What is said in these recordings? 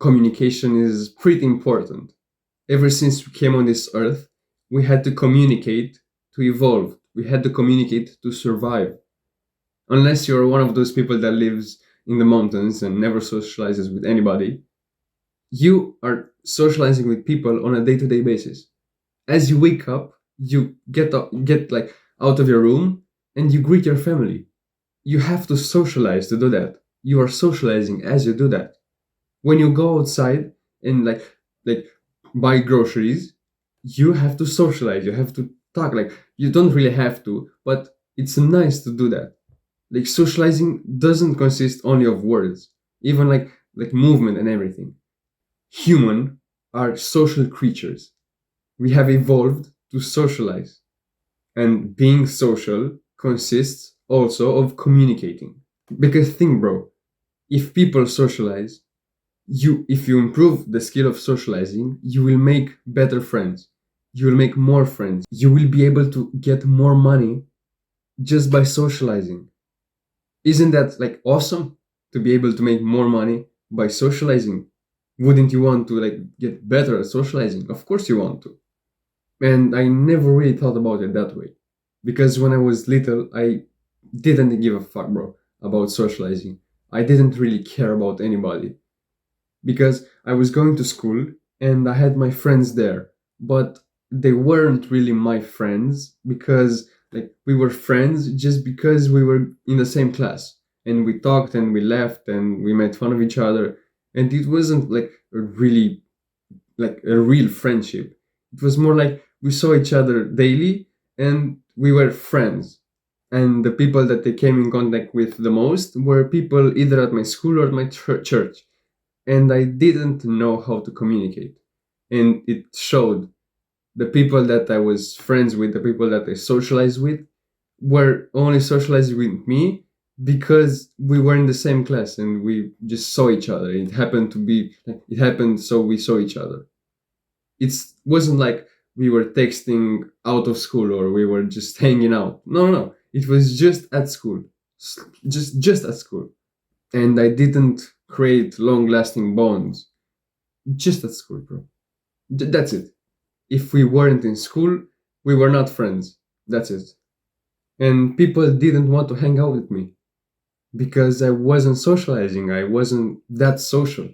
communication is pretty important. Ever since we came on this earth, we had to communicate to evolve. We had to communicate to survive. Unless you're one of those people that lives in the mountains and never socializes with anybody, you are socializing with people on a day-to-day basis. As you wake up, you get like out of your room and you greet your family. You have to socialize to do that. You are socializing as you do that. When you go outside and like buy groceries, you have to socialize. You have to talk. Like you don't really have to, but it's nice to do that. Like socializing doesn't consist only of words, even like movement and everything. Human are social creatures. We have evolved to socialize, and being social consists also of communicating. Because think, bro, if people socialize, if you improve the skill of socializing, you will make better friends. You will make more friends. You will be able to get more money just by socializing. Isn't that like awesome to be able to make more money by socializing? Wouldn't you want to like get better at socializing? Of course you want to. And I never really thought about it that way. Because when I was little, I didn't give a fuck, bro, about socializing. I didn't really care about anybody. Because I was going to school and I had my friends there. But they weren't really my friends because like we were friends just because we were in the same class and we talked and we laughed and we made fun of each other, and it wasn't like a really like a real friendship. It was more like we saw each other daily and we were friends. And the people that they came in contact with the most were people either at my school or at my church. And I didn't know how to communicate. And it showed. The people that I was friends with, the people that I socialized with, were only socializing with me because we were in the same class and we just saw each other. It happened to be like it happened, so we saw each other. It wasn't like we were texting out of school or we were just hanging out. No, no, no. It was just at school, just at school, and I didn't create long-lasting bonds. Just at school, bro. That's it. If we weren't in school, we were not friends. That's it. And people didn't want to hang out with me because I wasn't socializing. I wasn't that social.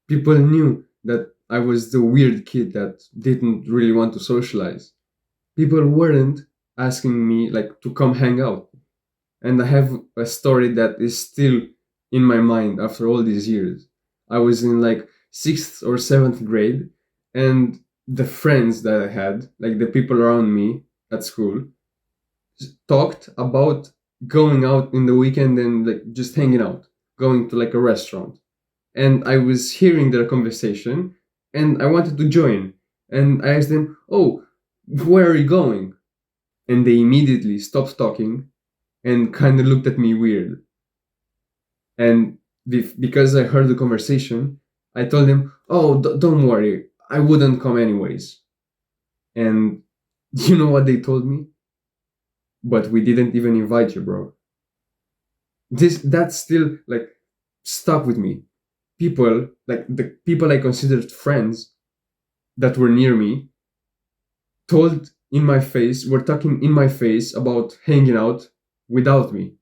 People knew that I was the weird kid that didn't really want to socialize. People weren't asking me like to come hang out. And I have a story that is still in my mind after all these years. I was in like 6th or 7th grade, and the friends that I had, like the people around me at school, talked about going out in the weekend and like just hanging out, going to like a restaurant. And I was hearing their conversation and I wanted to join. And I asked them, "Oh, where are you going?" And they immediately stopped talking and kind of looked at me weird. And because I heard the conversation, I told them, "Oh, don't worry, I wouldn't come anyways." And you know what they told me? "But we didn't even invite you, bro." That still like stuck with me. People, like the people I considered friends that were near me, told in my face, were talking in my face about hanging out without me.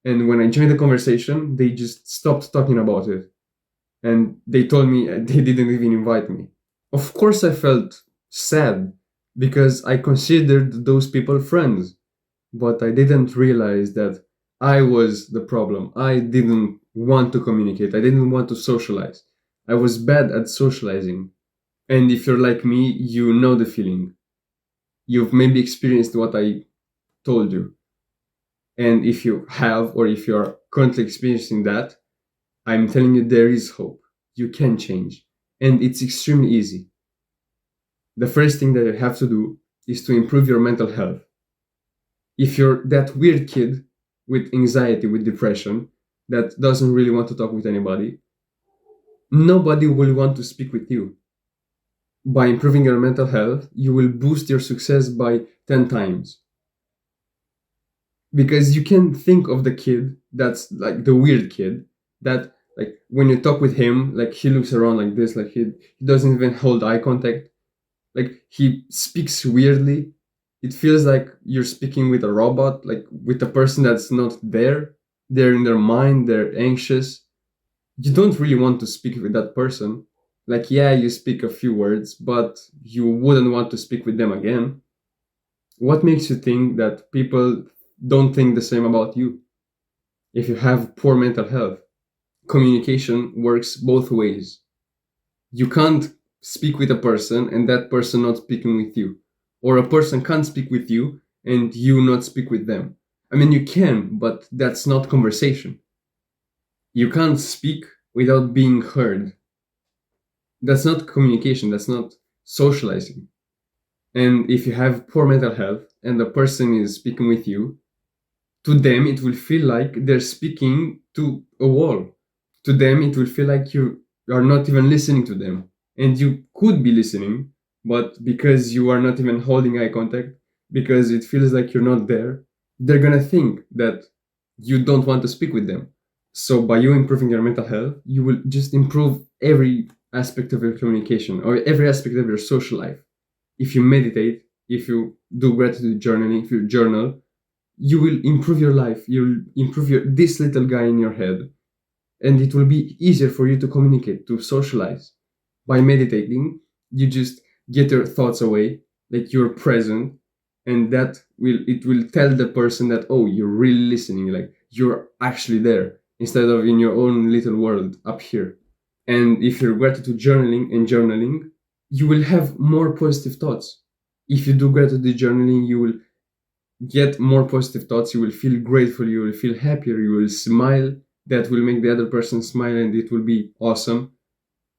And when I joined the conversation, they just stopped talking about it. And they told me they didn't even invite me. Of course, I felt sad because I considered those people friends, but I didn't realize that I was the problem. I didn't want to communicate, I didn't want to socialize. I was bad at socializing. And if you're like me, you know the feeling. You've maybe experienced what I told you. And if you have, or if you're currently experiencing that, I'm telling you, there is hope. You can change. And it's extremely easy. The first thing that you have to do is to improve your mental health. If you're that weird kid with anxiety, with depression, that doesn't really want to talk with anybody, nobody will want to speak with you. By improving your mental health, you will boost your success by 10 times. Because you can think of the kid that's like the weird kid that Like when you talk with him, like he looks around like this, like he doesn't even hold eye contact. Like he speaks weirdly. It feels like you're speaking with a robot, like with a person that's not there. They're in their mind, they're anxious. You don't really want to speak with that person. Like, yeah, you speak a few words, but you wouldn't want to speak with them again. What makes you think that people don't think the same about you if you have poor mental health? Communication works both ways. You can't speak with a person and that person not speaking with you, or a person can't speak with you and you not speak with them. I mean, you can, but that's not conversation. You can't speak without being heard. That's not communication, that's not socializing. And if you have poor mental health and the person is speaking with you, to them it will feel like they're speaking to a wall. To them it will feel like you are not even listening to them. And you could be listening, but because you are not even holding eye contact, because it feels like you're not there, they're gonna think that you don't want to speak with them. So by you improving your mental health, you will just improve every aspect of your communication or every aspect of your social life. If you meditate, if you do gratitude journaling, if you journal, you will improve your life. You'll improve your this little guy in your head, and it will be easier for you to communicate, to socialize. By meditating, you just get your thoughts away, like you're present, and that will tell the person that, oh, you're really listening, like you're actually there instead of in your own little world up here. And if you're gratitude journaling, you will have more positive thoughts. If you do gratitude journaling, you will get more positive thoughts. You will feel grateful, you will feel happier, you will smile. That will make the other person smile, and it will be awesome.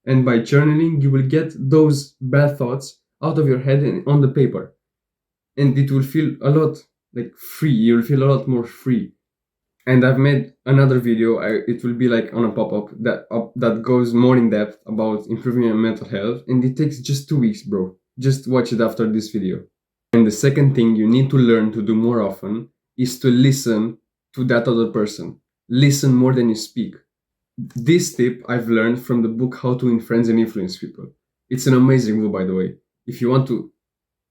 And by journaling, you will get those bad thoughts out of your head and on the paper, and it will feel a lot like free. You will feel a lot more free. And I've made another video. It will be like on a pop-up that goes more in depth about improving your mental health, and it takes just 2 weeks, bro. Just watch it after this video. And the second thing you need to learn to do more often is to listen to that other person. Listen more than you speak. This tip I've learned from the book How to Win Friends and Influence People. It's an amazing book, by the way. If you want to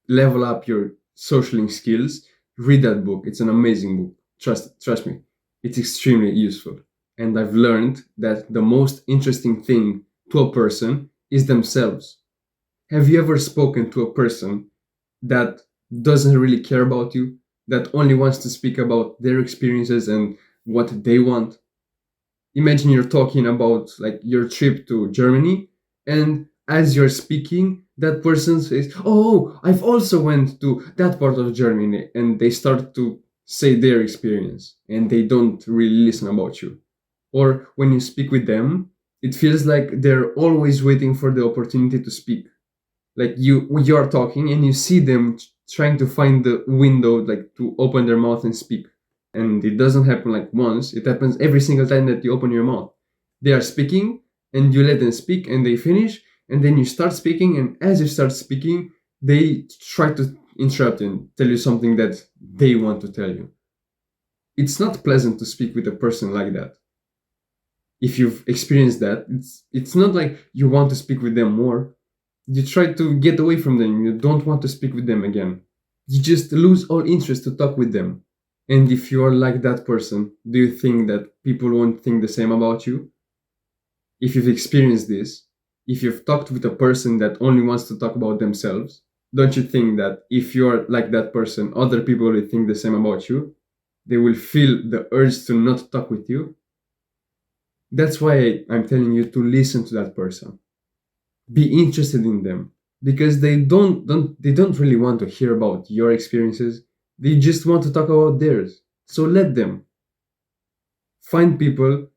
level up your socialing skills, read that book. It's an amazing book. Trust me. It's extremely useful. And I've learned that the most interesting thing to a person is themselves. Have you ever spoken to a person that doesn't really care about you, that only wants to speak about their experiences and what they want? Imagine you're talking about like your trip to Germany, and as you're speaking, that person says, "Oh, I've also went to that part of Germany," and they start to say their experience, and they don't really listen about you. Or when you speak with them, it feels like they're always waiting for the opportunity to speak. Like you're talking and you see them trying to find the window, like to open their mouth and speak. And it doesn't happen like once, it happens every single time that you open your mouth. They are speaking and you let them speak and they finish, and then you start speaking, and as you start speaking, they try to interrupt and tell you something that they want to tell you. It's not pleasant to speak with a person like that. If you've experienced that, it's not like you want to speak with them more. You try to get away from them. You don't want to speak with them again. You just lose all interest to talk with them. And if you are like that person, do you think that people won't think the same about you? If you've experienced this, if you've talked with a person that only wants to talk about themselves, don't you think that if you're like that person, other people will think the same about you? They will feel the urge to not talk with you? That's why I'm telling you to listen to that person. Be interested in them, because they don't really want to hear about your experiences. They just want to talk about theirs. So let them. Find people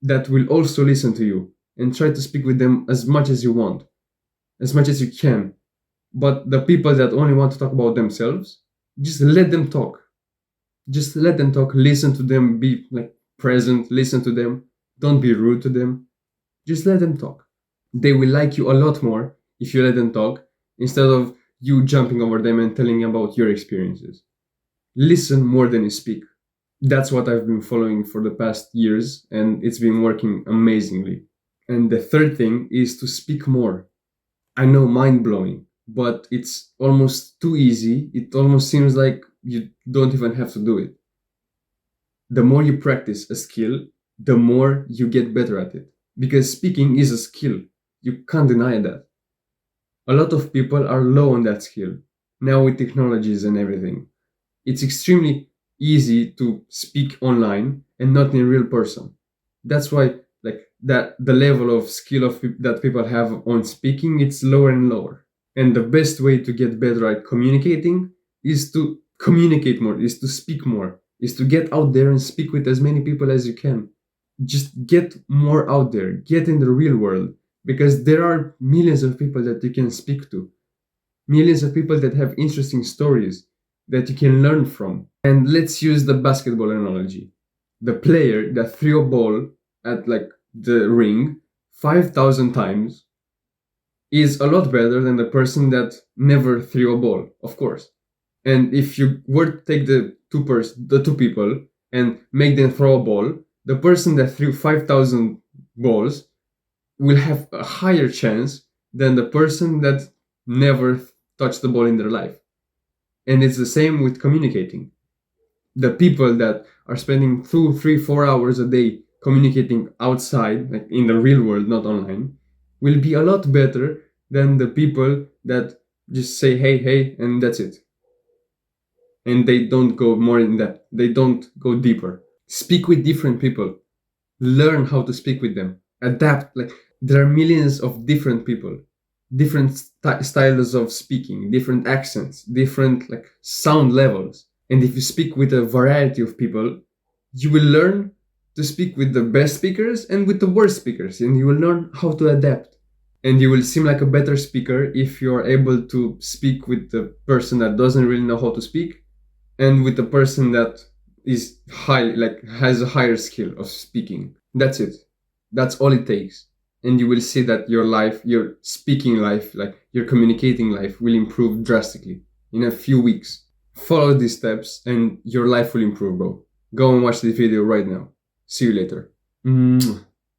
that will also listen to you and try to speak with them as much as you want, as much as you can. But the people that only want to talk about themselves, just let them talk. Just let them talk. Listen to them. Be like present. Listen to them. Don't be rude to them. Just let them talk. They will like you a lot more if you let them talk instead of you jumping over them and telling about your experiences. Listen more than you speak. That's what I've been following for the past years, and it's been working amazingly. And the third thing is to speak more. I know, mind blowing, but it's almost too easy. It almost seems like you don't even have to do it. The more you practice a skill, the more you get better at it. Because speaking is a skill. You can't deny that. A lot of people are low on that skill. Now with technologies and everything, it's extremely easy to speak online and not in real person. That's why like that the level of skill that people have on speaking, it's lower and lower. And the best way to get better at communicating is to communicate more, is to speak more, is to get out there and speak with as many people as you can. Just get more out there, get in the real world, because there are millions of people that you can speak to, millions of people that have interesting stories that you can learn from. And let's use the basketball analogy. The player that threw a ball at like the ring 5,000 times is a lot better than the person that never threw a ball, of course. And if you were to take the two people and make them throw a ball, the person that threw 5,000 balls will have a higher chance than the person that never touched the ball in their life. And it's the same with communicating. The people that are spending 2, 3, 4 hours a day communicating outside, like in the real world, not online, will be a lot better than the people that just say hey, hey, and that's it. And they don't go more in depth, they don't go deeper. Speak with different people, learn how to speak with them, adapt. Like there are millions of different people, different styles of speaking, different accents, different like sound levels. And if you speak with a variety of people, you will learn to speak with the best speakers and with the worst speakers, and you will learn how to adapt. And you will seem like a better speaker if you're able to speak with the person that doesn't really know how to speak, and with the person that is high, like has a higher skill of speaking. That's it. That's all it takes. And you will see that your life, your speaking life, like your communicating life, will improve drastically in a few weeks. Follow these steps and your life will improve, bro. Go and watch the video right now. See you later.